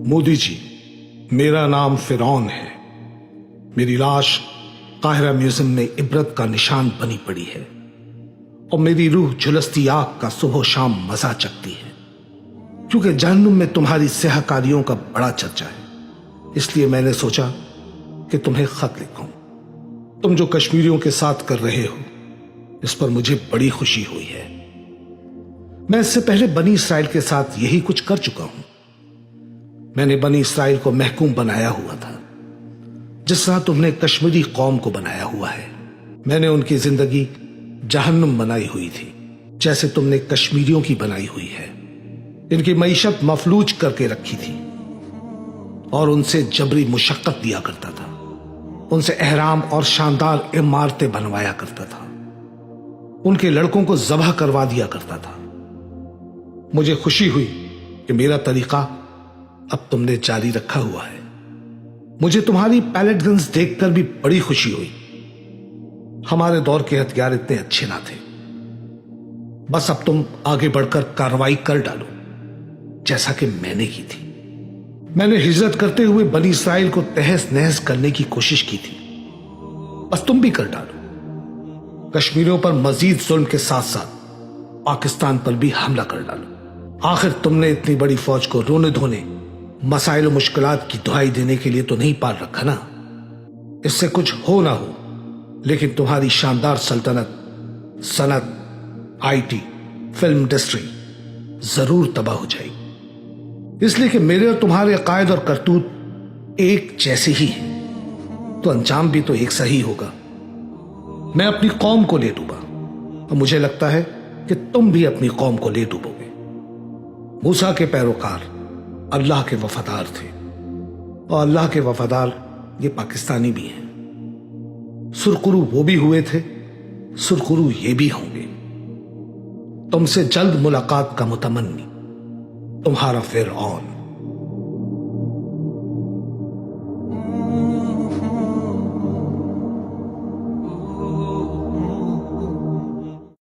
मोदी जी, मेरा नाम फिरौन है। मेरी लाश काहिरा म्यूजियम में इबरत का निशान बनी पड़ी है और मेरी रूह झुलसती आग का सुबह शाम मजा चखती है, क्योंकि जहन्नुम में तुम्हारी सहकारियों का बड़ा चर्चा है। इसलिए मैंने सोचा कि तुम्हें खत लिखूं। तुम जो कश्मीरियों के साथ कर रहे हो, इस पर मुझे बड़ी खुशी हुई है। मैं इससे पहले बनी इसराइल के साथ यही कुछ कर चुका हूं। मैंने बनी इसराइल को महकूम बनाया हुआ था, जिस तरह तुमने कश्मीरी कौम को बनाया हुआ है। मैंने उनकी जिंदगी जहन्नुम बनाई हुई थी, जैसे तुमने कश्मीरियों की बनाई हुई है। इनकी मईशत मफलूज करके रखी थी और उनसे जबरी मुशक्कत दिया करता था। उनसे एहराम और शानदार इमारतें बनवाया करता था। उनके लड़कों को ज़बह करवा दिया करता था। मुझे खुशी हुई कि मेरा तरीका अब तुमने जारी रखा हुआ है। मुझे तुम्हारी पैलेट गन्स देखकर भी बड़ी खुशी हुई। हमारे दौर के हथियार इतने अच्छे ना थे। बस अब तुम आगे बढ़कर कार्रवाई कर डालो, जैसा कि मैंने की थी। मैंने हिजरत करते हुए बनी इसराइल को तहस नहस करने की कोशिश की थी। बस तुम भी कर डालो। कश्मीरियों पर मजीद जुल्म के साथ साथ पाकिस्तान पर भी हमला कर डालो। आखिर तुमने इतनी बड़ी फौज को रोने धोने, मसाइल और मुश्किलात की दुहाई देने के लिए तो नहीं पाल रखा ना। इससे कुछ हो ना हो, लेकिन तुम्हारी शानदार सल्तनत, सनत, आईटी, फिल्म इंडस्ट्री जरूर तबाह हो जाएगी। इसलिए कि मेरे और तुम्हारे अकायद और करतूत एक जैसे ही हैं, तो अंजाम भी तो एक सही होगा। मैं अपनी कौम को ले डूबा और मुझे लगता है कि तुम भी अपनी कौम को ले डूबोगे। मूसा के पैरोकार अल्लाह के वफादार थे और अल्लाह के वफादार ये पाकिस्तानी भी हैं। सुरखरू वो भी हुए थे, सुरखरू ये भी होंगे। तुमसे जल्द मुलाकात का मुतमन्नी, तुम्हारा फिरौन।